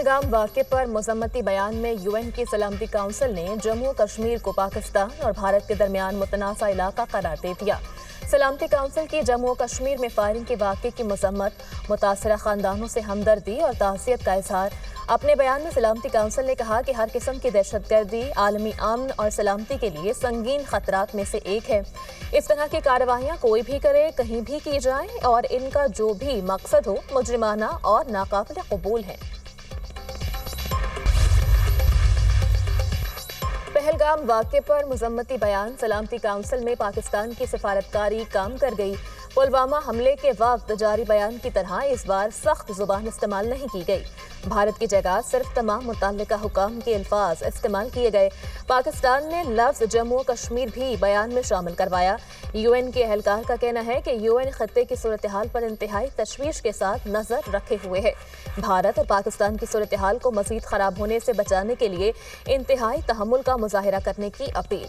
पहलगाम वाक़े पर मज़म्मती बयान में यूएन की सलामती काउंसिल ने जम्मू कश्मीर को पाकिस्तान और भारत के दरमियान मुतनाज़ा इलाका करार दे दिया। सलामती काउंसिल की जम्मू कश्मीर में फायरिंग के वाक़े की मज़म्मत, मुतासरा ख़ानदानों से हमदर्दी और ताज़ियत का इज़हार। अपने बयान में सलामती काउंसिल ने कहा कि हर किस्म की दहशतगर्दी आलमी अमन और सलामती के लिए संगीन खतरात में से एक है। इस तरह की कार्रवाइयाँ कोई भी करे, कहीं भी की जाए और इनका जो भी मकसद हो मुजरिमाना और नाकाबिल कबूल है। पहलगाम वाक़े पर मज़म्मती बयान। सलामती काउंसिल में पाकिस्तान की सिफारतकारी काम कर गई। पुलवामा हमले के वक्त जारी बयान की तरह इस बार सख्त जुबान इस्तेमाल नहीं की गई। भारत की जगह सिर्फ तमाम मुतल्लिका हुकाम के अल्फाज इस्तेमाल किए गए। पाकिस्तान ने लफ्ज़ जम्मू कश्मीर भी बयान में शामिल करवाया। यूएन के एहलकार का कहना है कि यूएन खत्ते की सूरत हाल पर इंतहाई तशवीश के साथ नजर रखे हुए है। भारत और पाकिस्तान की सूरत हाल को मजीद खराब होने से बचाने के लिए इंतहाई तहम्मुल का मुजाहिरा करने की अपील।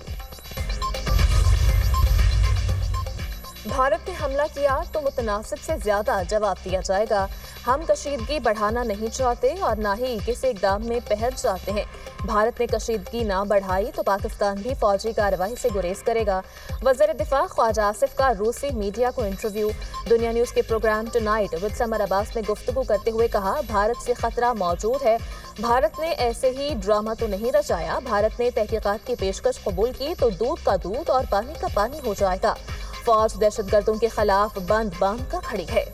भारत ने हमला किया तो मुतनासिब से ज्यादा जवाब दिया जाएगा। हम कशीदगी बढ़ाना नहीं चाहते और ना ही किसी इक़दाम में पहल चाहते हैं। भारत ने कशीदगी ना बढ़ाई तो पाकिस्तान भी फौजी कार्रवाई से गुरेज करेगा। वज़ीर दिफा ख्वाजा आसिफ का रूसी मीडिया को इंटरव्यू। दुनिया न्यूज़ के programme tonight with Samar Abbas में गुफ्तगू करते हुए कहा, भारत से खतरा मौजूद है। भारत ने ऐसे ही ड्रामा तो नहीं रचाया। भारत ने तहकीकात की पेशकश कबूल की तो दूध का दूध और पानी का पानी हो जाएगा। फौज दहशतगर्दों के खिलाफ बंद बांध कर खड़ी है।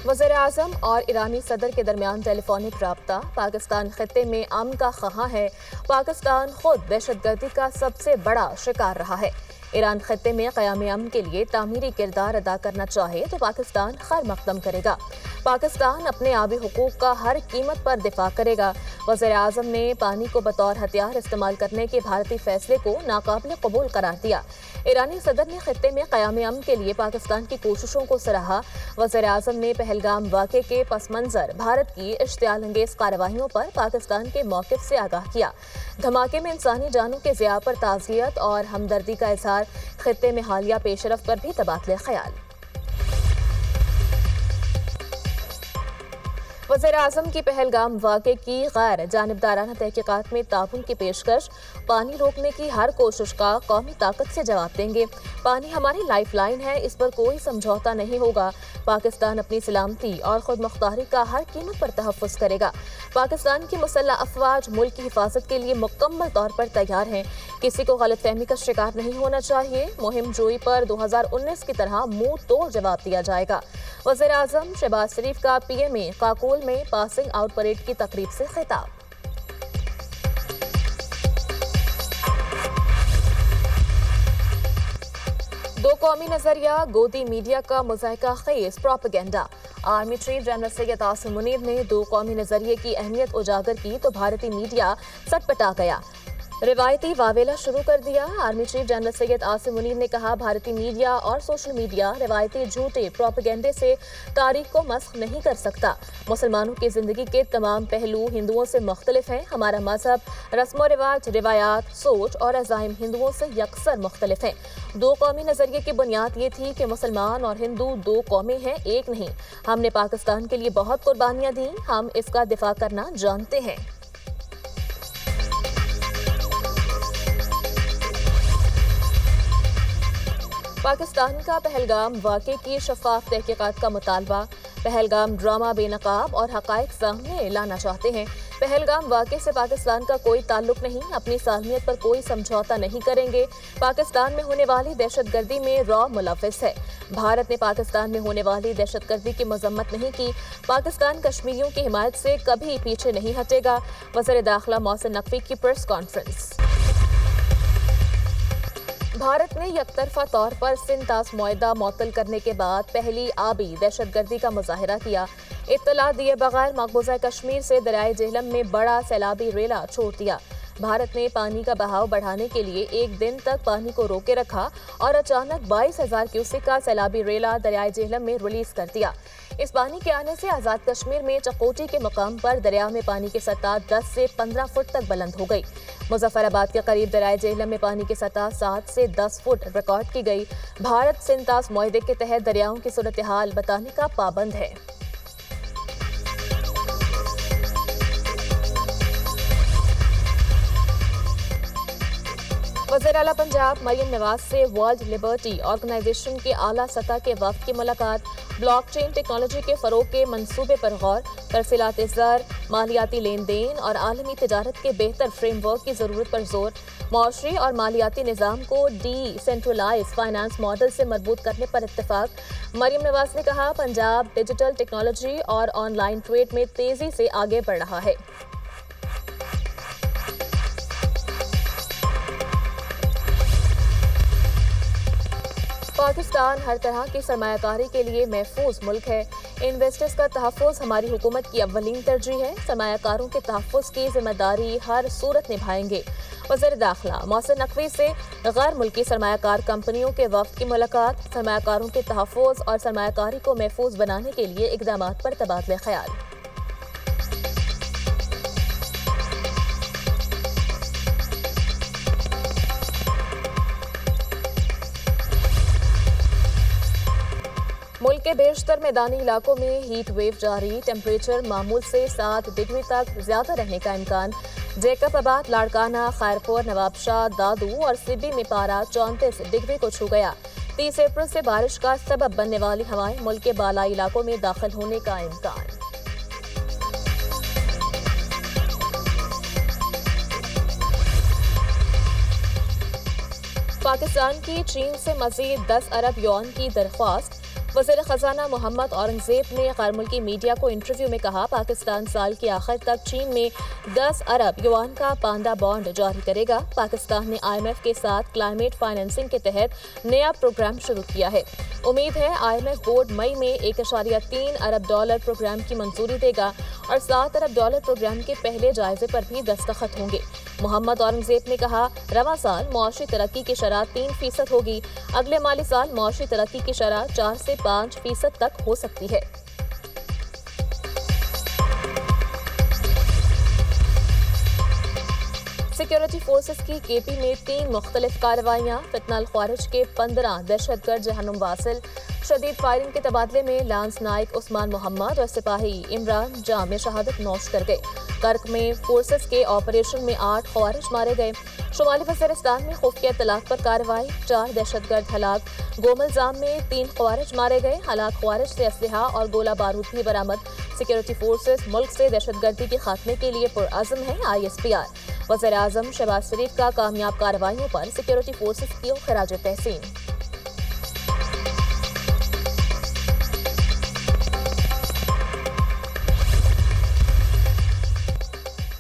वज़ीर आज़म और ईरानी सदर के दरमियान टेलीफोनिक राब्ता। पाकिस्तान खित्ते में अमन का ख़्वाह है। पाकिस्तान खुद दहशतगर्दी का सबसे बड़ा शिकार रहा है। ईरान खित्ते में क़याम अमन के लिए तामीरी किरदार अदा करना चाहे तो पाकिस्तान खैर मकदम करेगा। पाकिस्तान अपने आबी हुकूक का हर कीमत पर दिफा करेगा। वज़ीर आज़म ने पानी को बतौर हथियार इस्तेमाल करने के भारतीय फैसले को नाकाबिल कबूल करार दिया। ईरानी सदर ने खित्ते में क़याम अमन के लिए पाकिस्तान की कोशिशों को सराहा। वज़ीर आज़म ने पहलगाम वाक़े के पस मंज़र भारत की इश्तियाल अंगेज़ कार्रवाइयों पर पाकिस्तान के मौक़िफ़ से आगाह किया। धमाके में इंसानी जानों के ज़िया पर ताज़ियत और हमदर्दी का इज़हार। खित्ते में हालिया पेशरफ पर भी तबादले ख्याल। वज़ीर आज़म की पहलगाम वाक़े की गैर जानिबदाराना तहक़ीक़ात में ताउन की पेशकश। पानी रोकने की हर कोशिश का कौमी ताकत से जवाब देंगे। पानी हमारी लाइफ लाइन है, इस पर कोई समझौता नहीं होगा। पाकिस्तान अपनी सलामती और खुद मुख्तारी का हर कीमत पर तहफ़्फ़ुज़ करेगा। पाकिस्तान की मुसल्लह अफ़वाज मुल्क की हिफाजत के लिए मुकम्मल तौर पर तैयार हैं। किसी को गलतफहमी का शिकार नहीं होना चाहिए। मुहिम जोई पर 2019 की तरह मुंह तोड़ जवाब दिया जाएगा। वज़ीर आज़म शहबाज शरीफ का पीएमए काकोल में पासिंग आउट परेड की तकरीब से खिताब। दो कौमी नजरिया, गोदी मीडिया का मुज़ाहिका खेज़ propaganda. Army chief general Syed Asim Munir ने दो कौमी नजरिए की अहमियत उजागर की तो भारतीय मीडिया सटपटा गया, रिवायती वावेला शुरू कर दिया। Army chief general Syed Asim Munir ने कहा, भारतीय मीडिया और सोशल मीडिया रिवायती झूठे प्रोपेगेंडे से तारीख को मस्ख नहीं कर सकता। मुसलमानों की जिंदगी के तमाम पहलू हिंदुओं से मुख्तलिफ हैं। हमारा मजहब, रस्म व रिवाज, रिवायात, सोच और अज़ाइम हिंदुओं से यकसर मुख्तलिफ हैं। दो कौमी नजरिए की बुनियाद ये थी कि मुसलमान और हिंदू दो कौमें हैं, एक नहीं। हमने पाकिस्तान के लिए बहुत कुर्बानियां दी, हम इसका दिफा करना जानते हैं। पाकिस्तान का पहलगाम वाक़े की शफाफ तहकीकात का मुतालबा। पहलगाम ड्रामा बेनकाब और हक़ाइक़ सामने लाना चाहते हैं। पहलगाम वाक़े से पाकिस्तान का कोई ताल्लुक नहीं, अपनी सालमियत पर कोई समझौता नहीं करेंगे। पाकिस्तान में होने वाली दहशतगर्दी में रॉ मुलव्विस है। भारत ने पाकिस्तान में होने वाली दहशतगर्दी की मजम्मत नहीं की। पाकिस्तान कश्मीरियों की हिमायत से कभी पीछे नहीं हटेगा। वज़ीर दाखिला मोहसिन नकवी की प्रेस कॉन्फ्रेंस। भारत ने यकतरफा तौर पर सिंध-तास मुआहदा मुअत्तल करने के बाद पहली आबी दहशतगर्दी का मुजाहिरा किया। इत्तला दिए बगैर मकबूजा कश्मीर से दरियाए जेहलम में बड़ा सैलाबी रेला छोड़ दिया। भारत ने पानी का बहाव बढ़ाने के लिए एक दिन तक पानी को रोके रखा और अचानक 22,000 क्यूसेक का सैलाबी रेला दरियाए जेहलम में रिलीज कर दिया। इस पानी के आने से आज़ाद कश्मीर में चकोटी के मुकाम पर दरिया में पानी की सतह 10 से 15 फुट तक बुलंद हो गई। मुजफ्फराबाद के करीब दरियाए जेहलम में पानी की सतह 7 से 10 फुट रिकॉर्ड की गई। भारत सिंध-तास मुआहदे के तहत दरियाओं की सूरत हाल बताने का पाबंद है। वज़ीर आला पंजाब मरियम नवाज से वर्ल्ड लिबर्टी ऑर्गेनाइजेशन के आला सतह के वक्त की मुलाकात, ब्लॉकचेन टेक्नोलॉजी के फ़रोग के मंसूबे पर गौर, तरसीलात ज़र, मालियाती लेन देन और आलमी तिजारत के बेहतर फ्रेमवर्क की ज़रूरत पर जोर, मौशरी और मालियाती निज़ाम को डिसेंट्रलाइज फाइनेंस मॉडल से मजबूत करने पर इत्तेफाक। मरियम नवाज ने कहा, पंजाब डिजिटल टेक्नोलॉजी और ऑनलाइन ट्रेड में तेज़ी से आगे बढ़ रहा है। पाकिस्तान हर तरह की सरमायाकारी के लिए महफूज मुल्क है। इन्वेस्टर्स का तहफ़्फ़ुज़ हमारी हुकूमत की अव्वलीन तरजीह है। सरमायाकारों के तहफ़्फ़ुज़ की जिम्मेदारी हर सूरत निभाएंगे। वज़ीर दाखिला मोहसिन नकवी से गैर मुल्की सरमायाकार कंपनियों के वफ़द की मुलाकात, सरमायाकारों के तहफ़्फ़ुज़ और सरमायाकारी को महफूज बनाने के लिए इक़दामात पर तबादला ख्याल। मुल्क के बेशतर मैदानी इलाकों में हीट वेव जारी, टेम्परेचर मामूल से 7 डिग्री तक ज्यादा रहने का इम्कान। जैकबाबाद, लाड़काना, खैरपुर, नवाबशाह, दादू और सिब्बी में पारा 34 डिग्री को छू गया। 30 अप्रैल से बारिश का सबब बनने वाली हवाएं मुल्क के बालाई इलाकों में दाखिल होने का इम्कान। पाकिस्तान की चीन से मजीद 10 अरब युआन की दरख्वास्त। वज़ीर ख़जाना मोहम्मद औरंगज़ेब ने गैर मुल्की मीडिया को इंटरव्यू में कहा, पाकिस्तान साल के आखिर तक चीन में 10 अरब युआन का पांदा बॉन्ड जारी करेगा। पाकिस्तान ने IMF के साथ क्लाइमेट फाइनेंसिंग के तहत नया प्रोग्राम शुरू किया है। उम्मीद है IMF बोर्ड मई में $1.3 अरब प्रोग्राम की मंजूरी देगा और $7 अरब प्रोग्राम के पहले जायजे पर भी दस्तखत होंगे। मोहम्मद औरंगज़ेब ने कहा, रवां साल मौशी तरक्की की शरह 3% होगी। अगले माली साल मौशी तरक्की की शरह 4 से 5% तक हो सकती है। सिक्योरिटी फोर्सेस की KP में 3 मुख्तलिफ कार्रवाइयाँ, फितनल ख्वारिज के 15 दहशतगर्द जहन्नुम वासिल। शदीद फायरिंग के तबादले में लांस नाइक उस्मान मोहम्मद और सिपाही इमरान जाम शहादत नौश कर गए। कर्क में फोर्सेस के ऑपरेशन में 8 ख्वारिज मारे गए। शुमाली वज़ीरिस्तान में खुफिया इत्तलात पर कार्रवाई, 4 दहशतगर्द हलाक। गोमल जाम में 3 ख्वारिज मारे गए। हलाक ख्वारिज से असलहा और गोला बारूद भी बरामद। सिक्योरिटी फोर्सेस मुल्क से दहशतगर्दी के खात्मे के लिए पुरअज़म है। ISPR वज़ीर आज़म शहबाज शरीफ का कामयाब कार्रवाइयों पर सिक्योरिटी फोर्सेस की खराज तहसीन।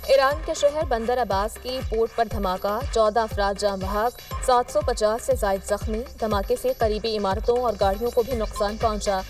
ईरान के शहर बंदर अब्बास की पोर्ट पर धमाका, 14 अफराद जाम बहक, 750 से ज़ायद जख्मी। धमाके से करीबी इमारतों और गाड़ियों को भी नुकसान पहुंचा।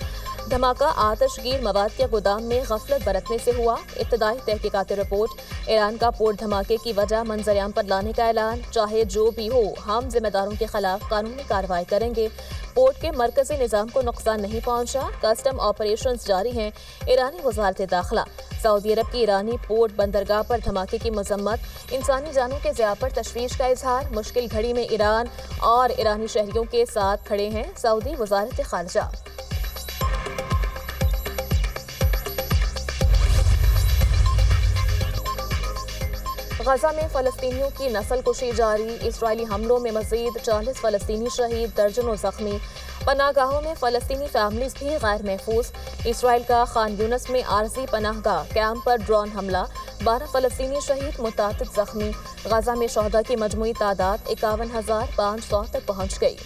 धमाका आतशगीर मवाद के गोदाम में गफलत बरतने से हुआ। इब्तदाई तहकीकाती रिपोर्ट, ईरान का पोर्ट धमाके की वजह मंजरियाम पर लाने का ऐलान। चाहे जो भी हो, हम जिम्मेदारों के खिलाफ कानूनी कार्रवाई करेंगे। पोर्ट के मरकजी निज़ाम को नुकसान नहीं पहुंचा। कस्टम ऑपरेशंस जारी हैं। ईरानी वज़ारत दाखिला, सऊदी अरब की ईरानी पोर्ट बंदरगाह पर धमाके की मजम्मत। इंसानी जानों के ज़िया पर तशवीश का इजहार। मुश्किल घड़ी में ईरान और ईरानी शहरियों के साथ खड़े हैं सऊदी वज़ारत ख़ारिजा। गजा में फ़लस्तीनियों की नस्लकुशी जारी। इसराइली हमलों में मजीद 40 फ़लस्तीनी शहीद, दर्जनों जख्मी। पनाहगाहों में फ़लस्तीनी फैमिलीज भी गैर महफूज। इसराइल का खान यूनस में आरजी पनाहगाह कैंप पर ड्रोन हमला, 12 फ़लस्तीनी शहीद, मुतादिद जख्मी। गजा में शहदा की मजमूई तादाद 51,500 तक पहुँच गई।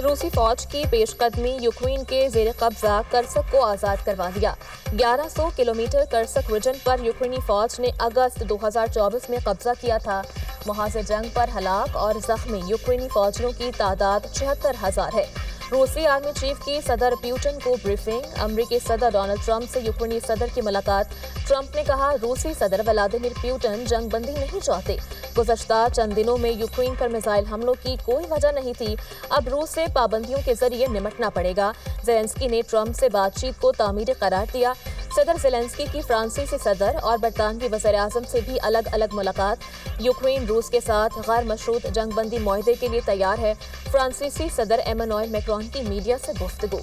रूसी फौज की पेशकदमी, यूक्रेन के जेर कब्जा कर्सक को आज़ाद करवा दिया। 1100 किलोमीटर कर्सक रीजन पर यूक्रेनी फौज ने अगस्त 2024 में कब्जा किया था। मुहाज़ जंग पर हलाक और जख्मी यूक्रेनी फौजियों की तादाद 76,000 है। रूसी आर्मी चीफ की सदर प्यूटन को ब्रीफिंग। अमरीकी सदर डोनाल्ड ट्रंप से यूक्रेनी सदर की मुलाकात। ट्रंप ने कहा, रूसी सदर व्लादिमीर पुतिन जंग बंदी नहीं चाहते। गुज़श्ता चंद दिनों में यूक्रेन पर मिसाइल हमलों की कोई वजह नहीं थी। अब रूस से पाबंदियों के जरिए निपटना पड़ेगा। ज़ेलेंस्की ने ट्रंप से बातचीत को तामीरी करार दिया। सदर ज़ेलेंस्की की फ्रांसीसी सदर और बरतानवी वज़ीर आज़म से भी अलग अलग मुलाकात। यूक्रेन रूस के साथ गैर मशरूत जंग बंदी मुआहदे के लिए तैयार है। फ्रांसीसी सदर एमेनुएल मैक्रोन की मीडिया से गुफ्तगू।